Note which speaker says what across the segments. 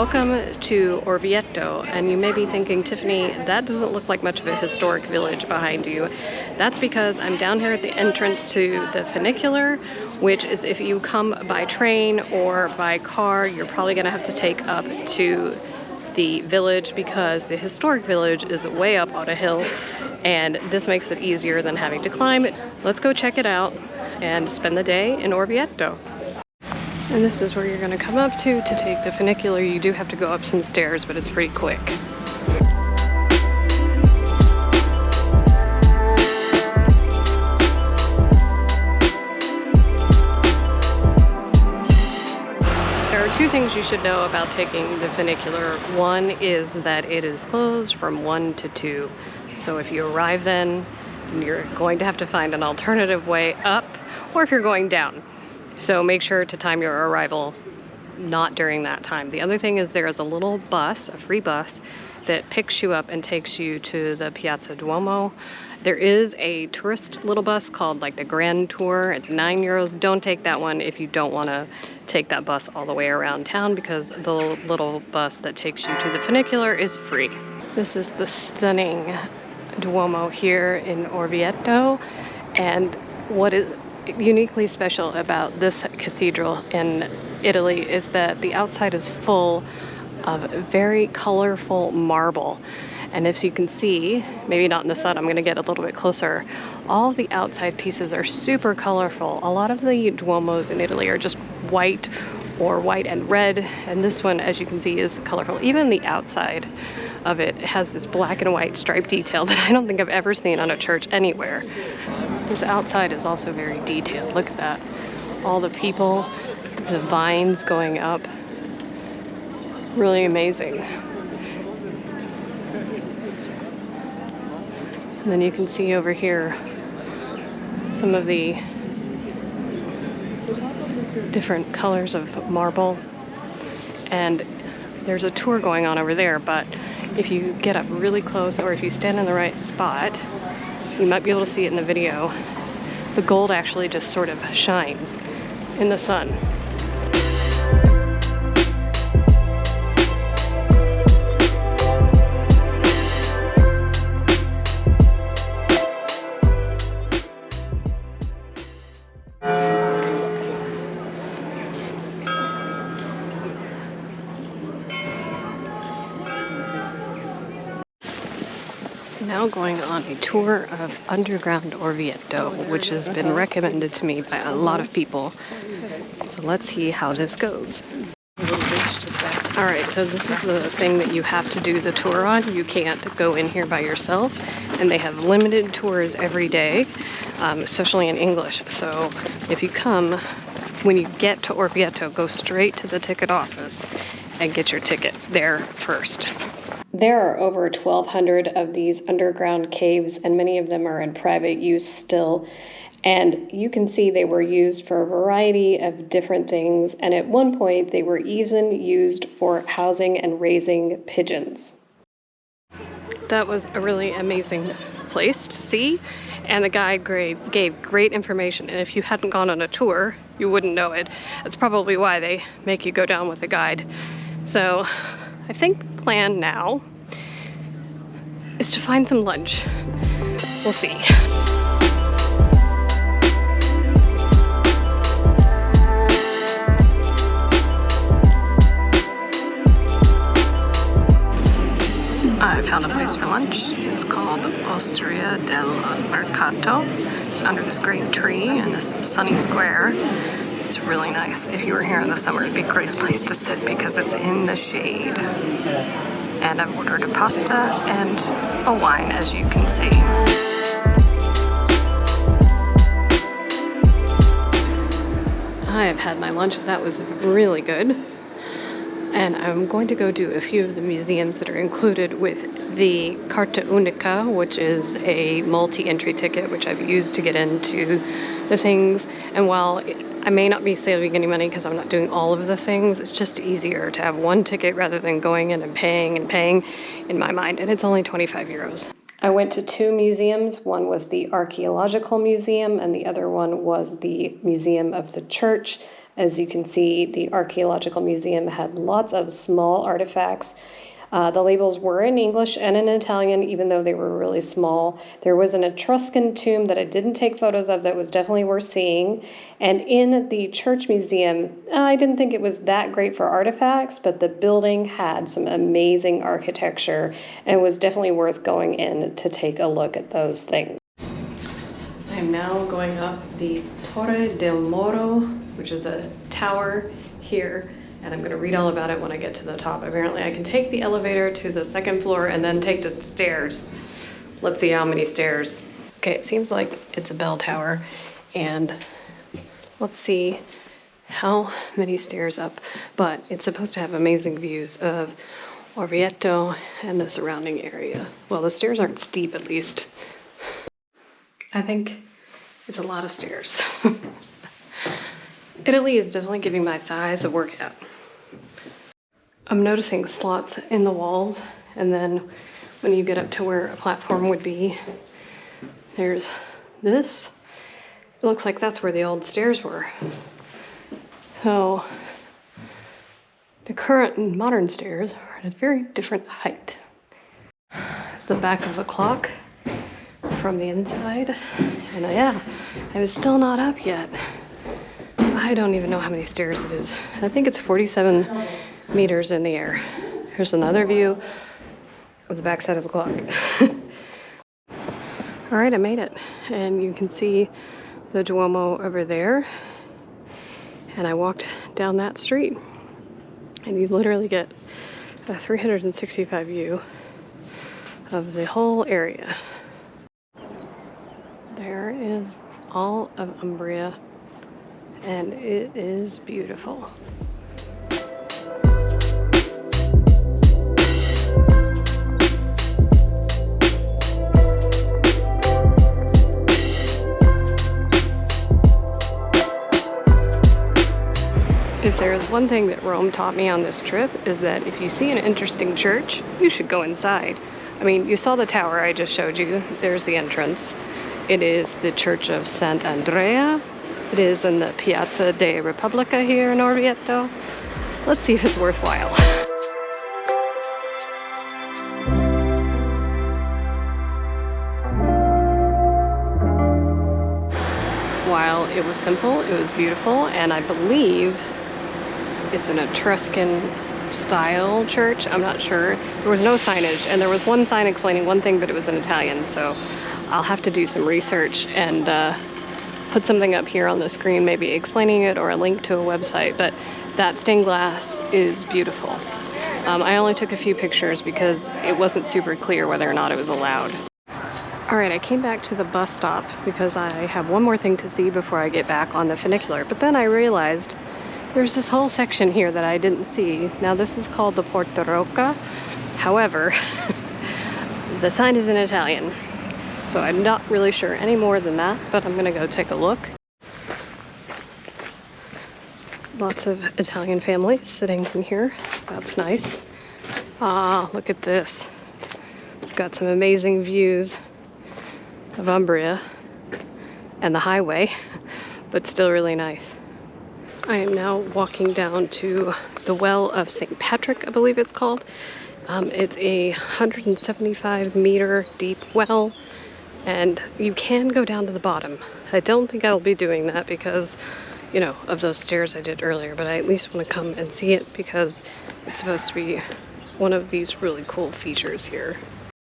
Speaker 1: Welcome to Orvieto, and you may be thinking, Tiffany, that doesn't look like much of a historic village behind you. That's because I'm down here at the entrance to the funicular, which is if you come by train or by car, you're probably going to have to take up to the village because the historic village is way up on a hill, and this makes it easier than having to climb it. Let's go check it out and spend the day in Orvieto. And this is where you're going to come up to take the funicular. You do have to go up some stairs, but it's pretty quick. There are two things you should know about taking the funicular. One is that it is closed from 1 to 2. So if you arrive then you're going to have to find an alternative way up, or if you're going down. So make sure to time your arrival not during that time. The other thing is there is a little bus, a free bus, that picks you up and takes you to the Piazza Duomo. There is a tourist little bus called like the Grand Tour. It's €9. Don't take that one if you don't want to take that bus all the way around town, because the little bus that takes you to the funicular is free. This is the stunning Duomo here in Orvieto, and what is uniquely special about this cathedral in Italy is that the outside is full of very colorful marble. And as you can see, maybe not in the sun, I'm going to get a little bit closer, all of the outside pieces are super colorful. A lot of the Duomos in Italy are just white or white and red, and this one, as you can see, is colorful. Even the outside of it has this black and white stripe detail that I don't think I've ever seen on a church anywhere. This outside is also very detailed. Look at that. All the people, the vines going up. Really amazing. And then you can see over here some of the different colors of marble. And there's a tour going on over there, but if you get up really close, or if you stand in the right spot, you might be able to see it in the video. The gold actually just sort of shines in the sun. Now going on a tour of underground Orvieto, which has been recommended to me by a lot of people. So let's see how this goes. Alright, so this is the thing that you have to do the tour on. You can't go in here by yourself, and they have limited tours every day, especially in English. So if you come, when you get to Orvieto, go straight to the ticket office and get your ticket there first. There are over 1,200 of these underground caves, and many of them are in private use still. And you can see they were used for a variety of different things, and at one point they were even used for housing and raising pigeons. That was a really amazing place to see, and the guide gave great information, and if you hadn't gone on a tour, you wouldn't know it. That's probably why they make you go down with a guide. So I think the plan now is to find some lunch. We'll see. I found a place for lunch. It's called Osteria del Mercato. It's under this great tree in this sunny square. It's really nice. If you were here in the summer, it'd be a great place to sit because it's in the shade. And I've ordered a pasta and a wine, as you can see. I have had my lunch. That was really good. And I'm going to go do a few of the museums that are included with the Carta Unica, which is a multi-entry ticket, which I've used to get into the things. And while I may not be saving any money because I'm not doing all of the things, it's just easier to have one ticket rather than going in and paying in my mind. And it's only €25. I went to two museums. One was the Archaeological Museum and the other one was the Museum of the Church. As you can see, the archaeological museum had lots of small artifacts. The labels were in English and in Italian, even though they were really small. There was an Etruscan tomb that I didn't take photos of that was definitely worth seeing. And in the church museum, I didn't think it was that great for artifacts, but the building had some amazing architecture and was definitely worth going in to take a look at those things. I am now going up the Torre del Moro, which is a tower here. And I'm gonna read all about it when I get to the top. Apparently I can take the elevator to the second floor and then take the stairs. Let's see how many stairs. Okay, it seems like it's a bell tower, and let's see how many stairs up. But it's supposed to have amazing views of Orvieto and the surrounding area. Well, the stairs aren't steep, at least. I think it's a lot of stairs. Italy is definitely giving my thighs a workout. I'm noticing slots in the walls, and then when you get up to where a platform would be, there's this. It looks like that's where the old stairs were. So the current and modern stairs are at a very different height. There's the back of the clock from the inside, and yeah, I was still not up yet. I don't even know how many stairs it is. I think it's 47 meters in the air. Here's another view of the backside of the clock. All right, I made it. And you can see the Duomo over there. And I walked down that street. And you literally get a 365 view of the whole area. There is all of Umbria, and it is beautiful. If there is one thing that Rome taught me on this trip, is that if you see an interesting church, you should go inside. I mean, you saw the tower I just showed you. There's the entrance. It is the Church of San Andreas. It is in the Piazza della Repubblica here in Orvieto. Let's see if it's worthwhile. While it was simple, it was beautiful, and I believe it's an Etruscan style church. I'm not sure. There was no signage, and there was one sign explaining one thing, but it was in Italian, so I'll have to do some research and put something up here on the screen, maybe explaining it or a link to a website. But that stained glass is beautiful. I only took a few pictures because it wasn't super clear whether or not it was allowed. All right, I came back to the bus stop because I have one more thing to see before I get back on the funicular. But then I realized there's this whole section here that I didn't see. Now this is called the Porta Rocca. However, the sign is in Italian. So I'm not really sure any more than that, but I'm gonna go take a look. Lots of Italian families sitting in here, so that's nice. Ah, look at this. We've got some amazing views of Umbria and the highway, but still really nice. I am now walking down to the Well of St. Patrick, I believe it's called. It's a 175 meter deep well, and you can go down to the bottom. I don't think I'll be doing that because, you know, of those stairs I did earlier, but I at least want to come and see it because it's supposed to be one of these really cool features here.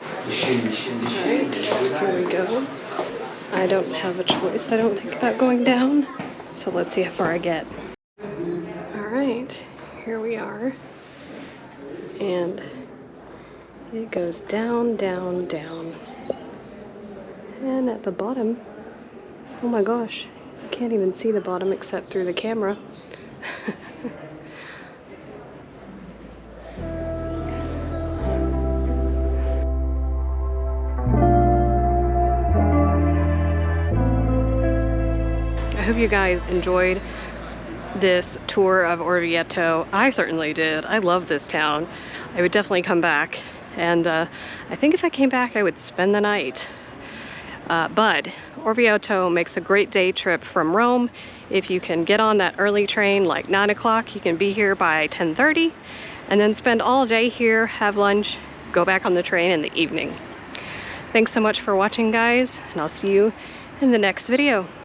Speaker 1: Alright, here we go. I don't have a choice, I don't think, about going down, so let's see how far I get. Alright, here we are, and it goes down, down, down. And at the bottom, oh my gosh, you can't even see the bottom except through the camera. I hope you guys enjoyed this tour of Orvieto. I certainly did. I love this town. I would definitely come back, and I think if I came back I would spend the night. But Orvieto makes a great day trip from Rome. If you can get on that early train, like 9 o'clock, you can be here by 10:30, and then spend all day here, have lunch, go back on the train in the evening. Thanks so much for watching, guys, and I'll see you in the next video.